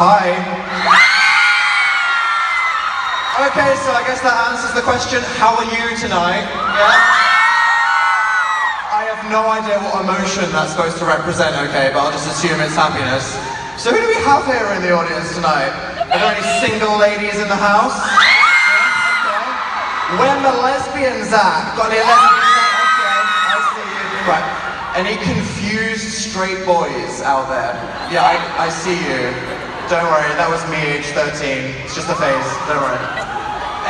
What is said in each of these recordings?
Hi. Okay, so I guess that answers the question, how are you tonight? Yeah? I have no idea what emotion that's supposed to represent, okay, but I'll just assume it's happiness. So who do we have here in the audience tonight? Are there any single ladies in the house? Yeah, okay. Where are the lesbians at? Got any lesbians at? Okay, I see you. Right. Any confused straight boys out there? Yeah, I see you. Don't worry, that was me, age 13. It's just a phase, don't worry.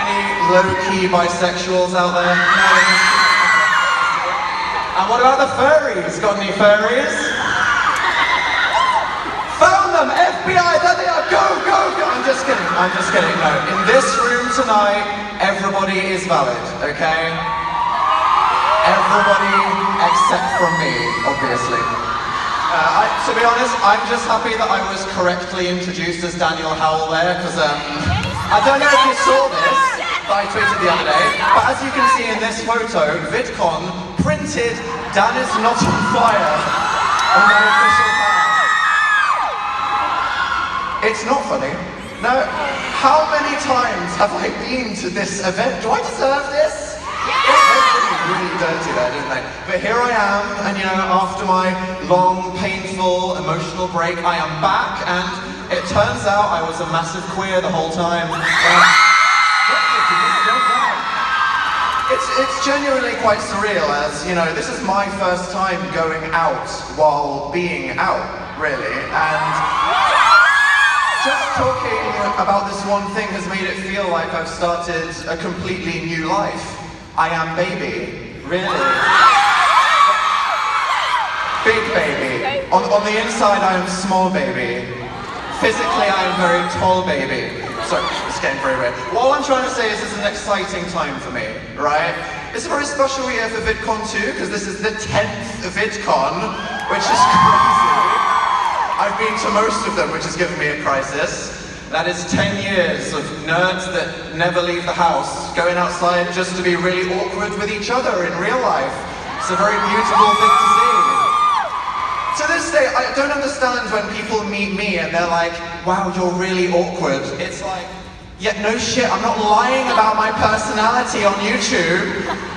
Any low-key bisexuals out there? No, and what about the furries? Got any furries? Found them! FBI, there they are! Go, go, go! I'm just kidding, no. In this room tonight, everybody is valid, okay? Everybody except from me, obviously. To be honest, I'm just happy that I was correctly introduced as Daniel Howell there, because I don't know if you saw this, that I tweeted the other day, but as you can see in this photo, Vidcon printed "Dan is not on fire" on their official page. It's not funny. No, how many times have I been to this event? Do I deserve this? Really dirty there, didn't they? But here I am, and you know, after my long, painful, emotional break, I am back, and it turns out I was a massive queer the whole time. It's genuinely quite surreal, as you know, this is my first time going out while being out, really, and just talking about this one thing has made it feel like I've started a completely new life. I am baby, really. Big baby. On the inside I am small baby. Physically I am very tall baby. Sorry, it's getting very weird. What I'm trying to say is this is an exciting time for me, right? It's a very special year for Vidcon too, because this is the 10th Vidcon, which is crazy. I've been to most of them, which has given me a crisis. That is 10 years of nerds that never leave the house, going outside just to be really awkward with each other in real life. It's a very beautiful thing to see. To this day, I don't understand when people meet me and they're like, wow, you're really awkward. It's like, yeah, no shit, I'm not lying about my personality on YouTube.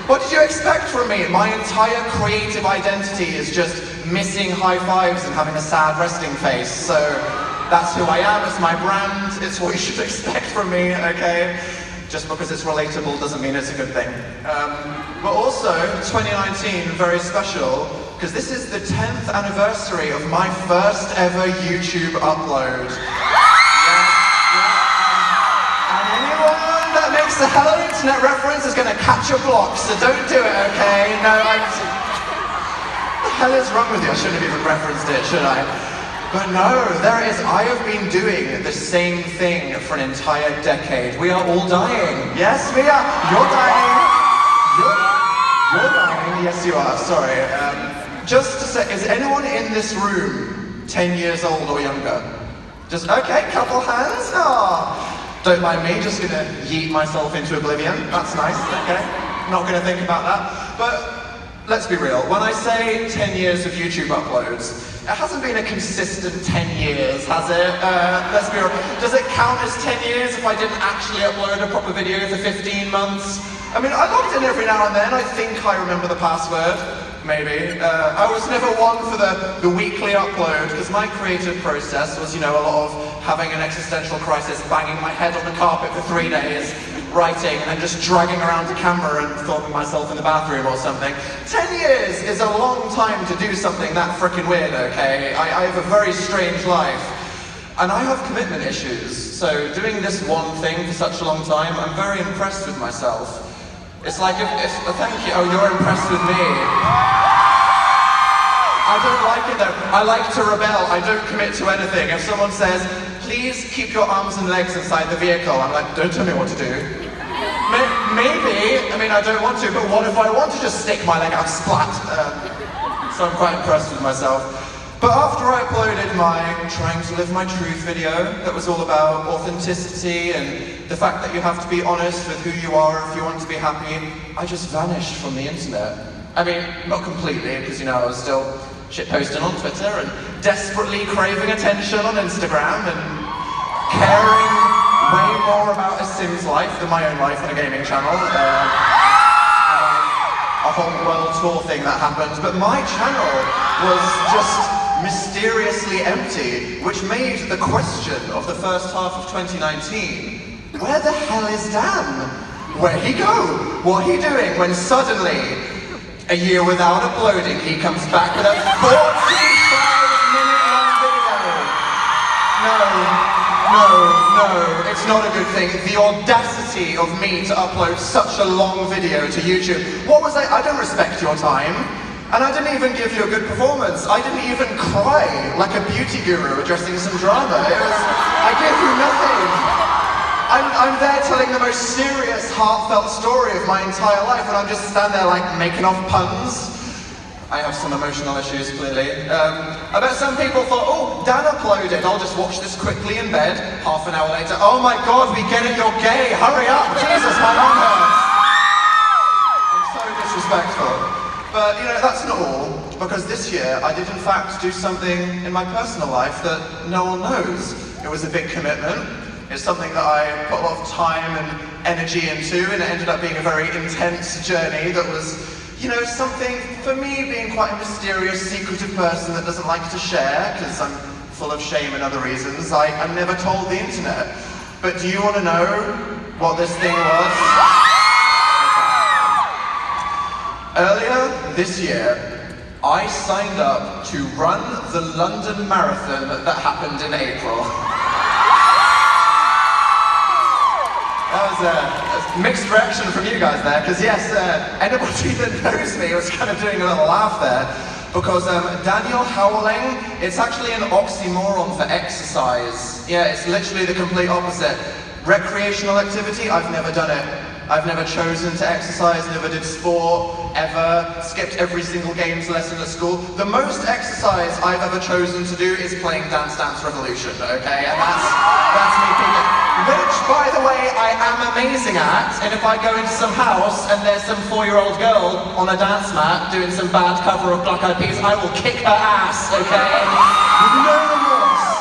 What did you expect from me? My entire creative identity is just missing high fives and having a sad resting face, so that's who I am, it's my brand, it's what you should expect from me, okay? Just because it's relatable doesn't mean it's a good thing. But also, 2019, very special, because this is the 10th anniversary of my first ever YouTube upload. And anyone that makes a Hello Internet reference is gonna catch a block, so don't do it, okay? No, what the hell is wrong with you? I shouldn't have even referenced it, should I? But no, there it is. I have been doing the same thing for an entire decade. We are all dying. Yes, we are. You're dying. You're dying. Yes, you are. Sorry. Just to say, is anyone in this room 10 years old or younger? Just, okay, couple hands. Oh, don't mind me, just gonna yeet myself into oblivion. That's nice, okay. Not gonna think about that. But let's be real, when I say 10 years of YouTube uploads, it hasn't been a consistent 10 years, has it? Let's be real. Does it count as 10 years if I didn't actually upload a proper video for 15 months? I mean, I logged in every now and then. I think I remember the password, maybe. I was never one for the weekly upload, because my creative process was, you know, a lot of having an existential crisis, banging my head on the carpet for 3 days, writing, and then just dragging around the camera and filming myself in the bathroom or something. 10 years is a long time to do something that frickin' weird, okay? I have a very strange life. And I have commitment issues, so doing this one thing for such a long time, I'm very impressed with myself. It's like, thank you, oh, you're impressed with me. I don't like it though. I like to rebel. I don't commit to anything. If someone says, please keep your arms and legs inside the vehicle, I'm like, don't tell me what to do. Maybe, I mean, I don't want to, but what if I want to just stick my leg out, splat? So I'm quite impressed with myself. But after I uploaded my Trying to Live My Truth video, that was all about authenticity and the fact that you have to be honest with who you are if you want to be happy, I just vanished from the internet. I mean, not completely, because, you know, I was still shitposting on Twitter and desperately craving attention on Instagram, and caring way more about a Sim's life than my own life on a gaming channel. A whole world tour thing that happened, but my channel was just mysteriously empty, which made the question of the first half of 2019, where the hell is Dan? Where'd he go? What he doing when suddenly, a year without uploading, he comes back with a 45-minute long video? No, it's not a good thing. The audacity of me to upload such a long video to YouTube. What was I don't respect your time. And I didn't even give you a good performance. I didn't even cry like a beauty guru addressing some drama. I gave you nothing. I'm there telling the most serious, heartfelt story of my entire life, and I'm just standing there like making off puns. I have some emotional issues, clearly. I bet some people thought, oh, Dan uploaded, I'll just watch this quickly in bed. Half an hour later, oh my God, we get it, you're gay, hurry up, Jesus, my arm hurts. I'm so disrespectful. But, you know, that's not all, because this year I did in fact do something in my personal life that no one knows. It was a big commitment. It's something that I put a lot of time and energy into, and it ended up being a very intense journey that was, you know, something, for me, being quite a mysterious, secretive person that doesn't like to share, because I'm full of shame and other reasons, I never told the internet. But do you want to know what this thing was? Earlier this year, I signed up to run the London Marathon that happened in April. That was a mixed reaction from you guys there, because yes, anybody that knows me was kind of doing a little laugh there, because Daniel Howling, it's actually an oxymoron for exercise. Yeah, it's literally the complete opposite. Recreational activity, I've never done it. I've never chosen to exercise, never did sport, ever, skipped every single games lesson at school. The most exercise I've ever chosen to do is playing Dance Dance Revolution, okay? And that's me picking. Which, by the way, I am amazing at, and if I go into some house and there's some 4-year-old girl on a dance mat doing some bad cover of Black Eyed Peas, I will kick her ass, okay? With no remorse.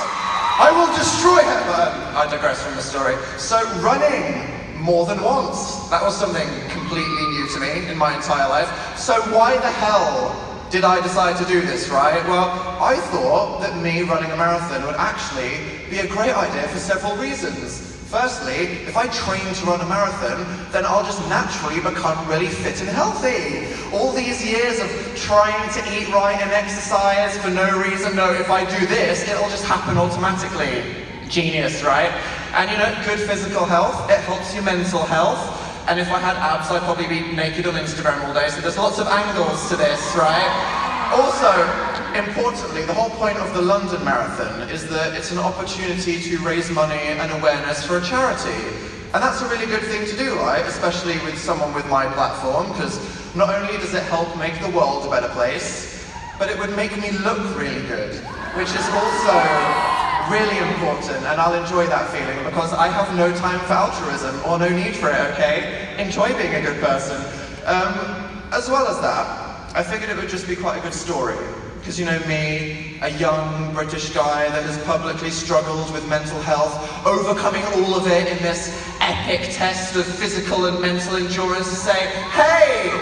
I will destroy her, but I digress from the story. So, running more than once. That was something completely new to me in my entire life. So why the hell did I decide to do this, right? Well, I thought that me running a marathon would actually be a great idea for several reasons. Firstly, if I train to run a marathon, then I'll just naturally become really fit and healthy. All these years of trying to eat right and exercise for no reason, no, if I do this, it'll just happen automatically. Genius, right? And you know, good physical health, it helps your mental health. And if I had abs, I'd probably be naked on Instagram all day, so there's lots of angles to this, right? Also, importantly, the whole point of the London Marathon is that it's an opportunity to raise money and awareness for a charity. And that's a really good thing to do, right? Especially with someone with my platform, because not only does it help make the world a better place, but it would make me look really good, which is also really important, and I'll enjoy that feeling because I have no time for altruism or no need for it, okay? Enjoy being a good person. As well as that, I figured it would just be quite a good story. Because you know me, a young British guy that has publicly struggled with mental health, overcoming all of it in this epic test of physical and mental endurance to say, hey,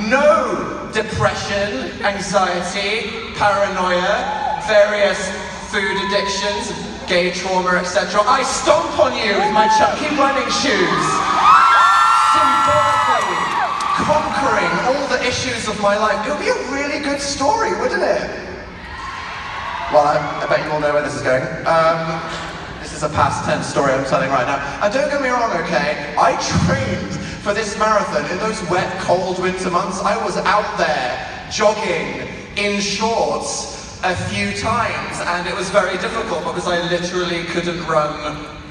no depression, anxiety, paranoia, various food addictions, gay trauma, etc. I stomp on you with my chunky running shoes. Symbolically conquering all the issues of my life. It would be a really good story, wouldn't it? Well, I bet you all know where this is going. This is a past tense story I'm telling right now. And don't get me wrong, okay? I trained for this marathon in those wet, cold winter months. I was out there jogging in shorts a few times, and it was very difficult because I literally couldn't run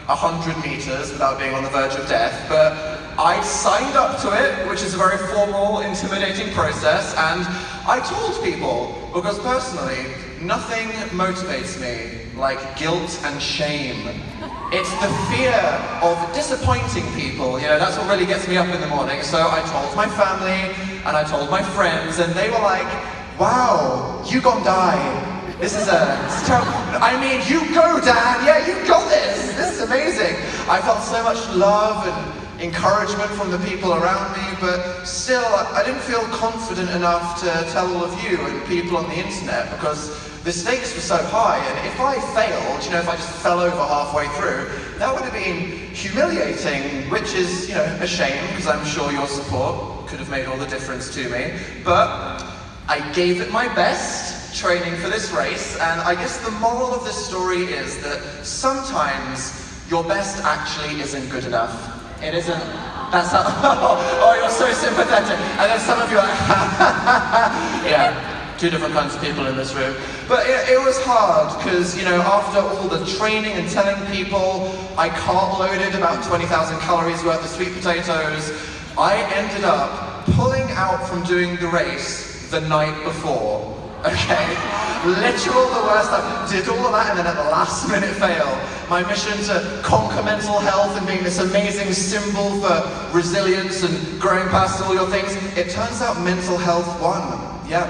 100 meters without being on the verge of death, but I signed up to it, which is a very formal, intimidating process, and I told people, because personally, nothing motivates me like guilt and shame. It's the fear of disappointing people, you know, that's what really gets me up in the morning. So I told my family, and I told my friends, and they were like, wow, you gon' die. This is terrible. I mean, you go, Dan. Yeah, you got this. This is amazing. I felt so much love and encouragement from the people around me, but still, I didn't feel confident enough to tell all of you and people on the internet because the stakes were so high, and if I failed, if I just fell over halfway through, that would have been humiliating, which is, a shame, because I'm sure your support could have made all the difference to me. But I gave it my best training for this race, and I guess the moral of this story is that sometimes your best actually isn't good enough. It isn't. That's how, oh, you're so sympathetic. And then some of you are like, yeah. Two different kinds of people in this room. But it was hard, because, after all the training and telling people I carb loaded about 20,000 calories worth of sweet potatoes, I ended up pulling out from doing the race the night before. Okay? Literal the worst. I did all of that and then at the last minute fail. My mission to conquer mental health and being this amazing symbol for resilience and growing past all your things, it turns out mental health won. Yeah.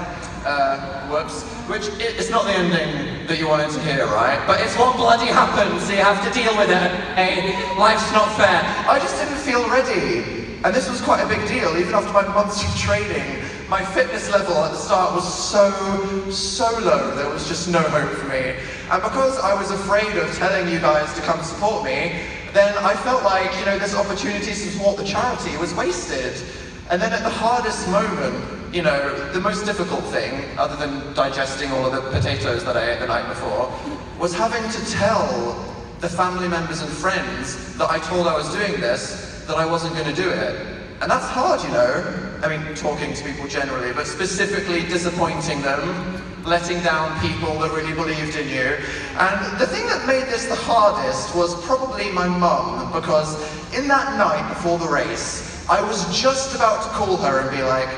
Whoops. Which it's not the ending that you wanted to hear, right? But it's what bloody happened, so you have to deal with it. Hey, life's not fair. I just didn't feel ready. And this was quite a big deal, even after my months of training. My fitness level at the start was so low, there was just no hope for me. And because I was afraid of telling you guys to come support me, then I felt like, this opportunity to support the charity was wasted. And then at the hardest moment, the most difficult thing, other than digesting all of the potatoes that I ate the night before, was having to tell the family members and friends that I told I was doing this, that I wasn't going to do it. And that's hard, I mean, talking to people generally, but specifically disappointing them, letting down people that really believed in you. And the thing that made this the hardest was probably my mum, because in that night before the race, I was just about to call her and be like,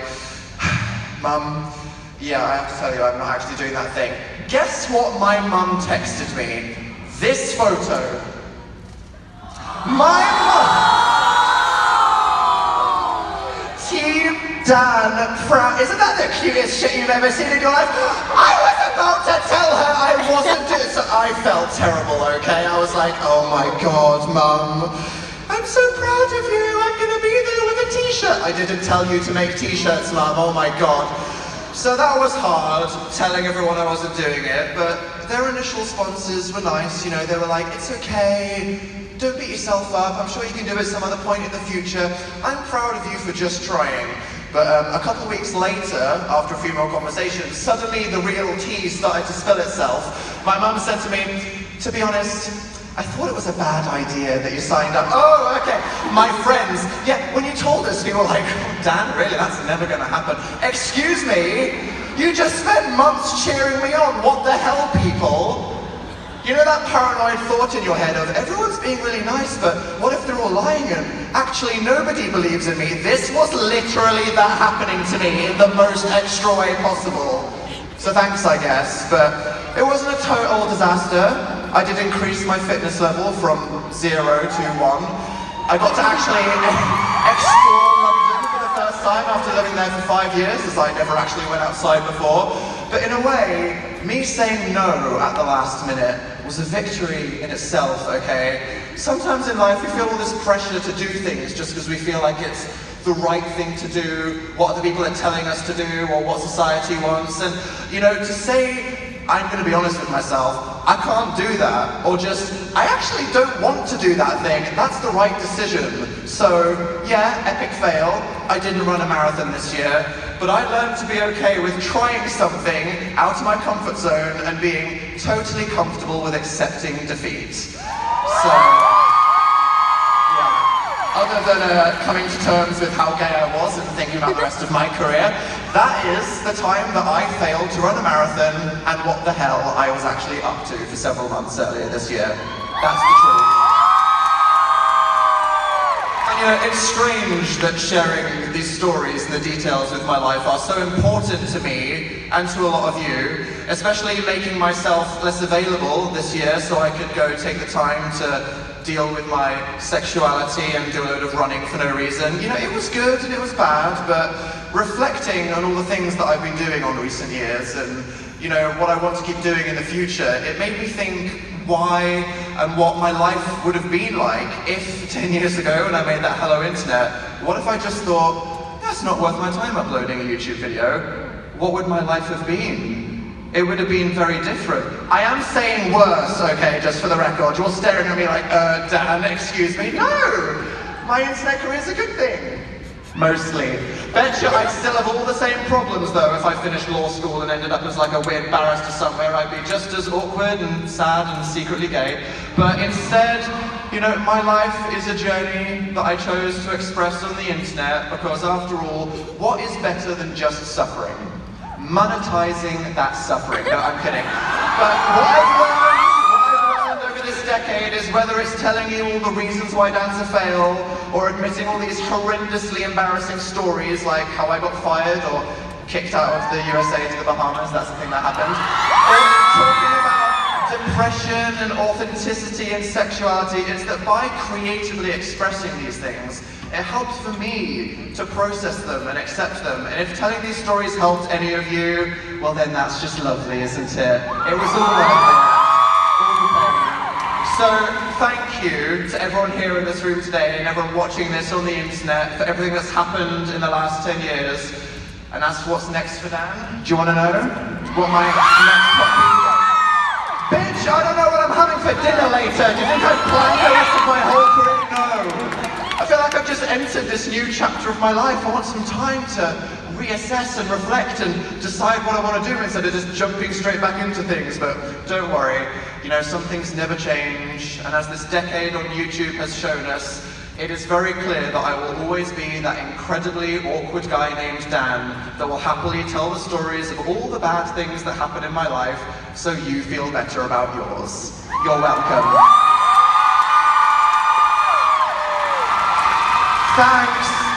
Mum, yeah, I have to tell you, I'm not actually doing that thing. Guess what my mum texted me? This photo. My mum! Team Dan, isn't that the cutest shit you've ever seen in your life? I was about to tell her I wasn't doing it, so I felt terrible, okay? I was like, oh my God, Mum. I'm so proud of you, I'm gonna be there with a t-shirt. I didn't tell you to make t-shirts, Mum, oh my God. So that was hard, telling everyone I wasn't doing it, but their initial sponsors were nice, they were like, it's okay, don't beat yourself up, I'm sure you can do it some other point in the future. I'm proud of you for just trying. But a couple of weeks later, after a few more conversations, suddenly the real tea started to spill itself. My mum said to me, to be honest, I thought it was a bad idea that you signed up. Oh, okay. My friends, yeah, when you told us, we were like, oh, Dan, really, that's never going to happen. Excuse me, you just spent months cheering me on. What the hell, people? That paranoid thought in your head of, everyone's being really nice, but what if they're all lying and actually nobody believes in me? This was literally that happening to me in the most extra way possible. So thanks, I guess, but it wasn't a total disaster. I did increase my fitness level from 0 to 1. I got to actually explore London for the first time after living there for 5 years, as I never actually went outside before. But in a way, me saying no at the last minute was a victory in itself, okay? Sometimes in life we feel all this pressure to do things just because we feel like it's the right thing to do, what other people are telling us to do, or what society wants. And, to say, I'm going to be honest with myself, I can't do that, or just, I actually don't want to do that thing, that's the right decision. So, yeah, epic fail, I didn't run a marathon this year, but I learned to be okay with trying something out of my comfort zone and being totally comfortable with accepting defeat. So, other than coming to terms with how gay I was and thinking about the rest of my career, that is the time that I failed to run a marathon and what the hell I was actually up to for several months earlier this year. That's the truth. And it's strange that sharing these stories and the details with my life are so important to me and to a lot of you, especially making myself less available this year so I could go take the time to deal with my sexuality and do a load of running for no reason. It was good and it was bad, but reflecting on all the things that I've been doing on recent years and, what I want to keep doing in the future, it made me think, why and what my life would have been like if 10 years ago when I made that Hello Internet, what if I just thought, that's not worth my time uploading a YouTube video? What would my life have been? It would have been very different. I am saying worse, okay, just for the record. You're staring at me like, Dan, excuse me. No! My internet career is a good thing. Mostly. Bet you I'd still have all the same problems though if I finished law school and ended up as like a weird barrister somewhere. I'd be just as awkward and sad and secretly gay. But instead, you know, my life is a journey that I chose to express on the internet because after all, what is better than just suffering? Monetizing that suffering. No, I'm kidding. But what I've learned over this decade is whether it's telling you all the reasons why Dan's a fail, or admitting all these horrendously embarrassing stories like how I got fired or kicked out of the USA to the Bahamas, that's the thing that happened, or talking about depression and authenticity and sexuality, is that by creatively expressing these things, it helped for me to process them and accept them. And if telling these stories helped any of you, well then that's just lovely, isn't it? It was all worth it. All the pain. So thank you to everyone here in this room today and everyone watching this on the internet for everything that's happened in the last 10 years. And as for what's next for Dan, do you want to know what my next topic is? Bitch, I don't know what I'm having for dinner later. Do you think I've planned the rest of my whole career? No. I feel like I've just entered this new chapter of my life. I want some time to reassess and reflect and decide what I want to do instead of just jumping straight back into things. But don't worry, you know, some things never change. And as this decade on YouTube has shown us, it is very clear that I will always be that incredibly awkward guy named Dan that will happily tell the stories of all the bad things that happen in my life so you feel better about yours. You're welcome. Thanks.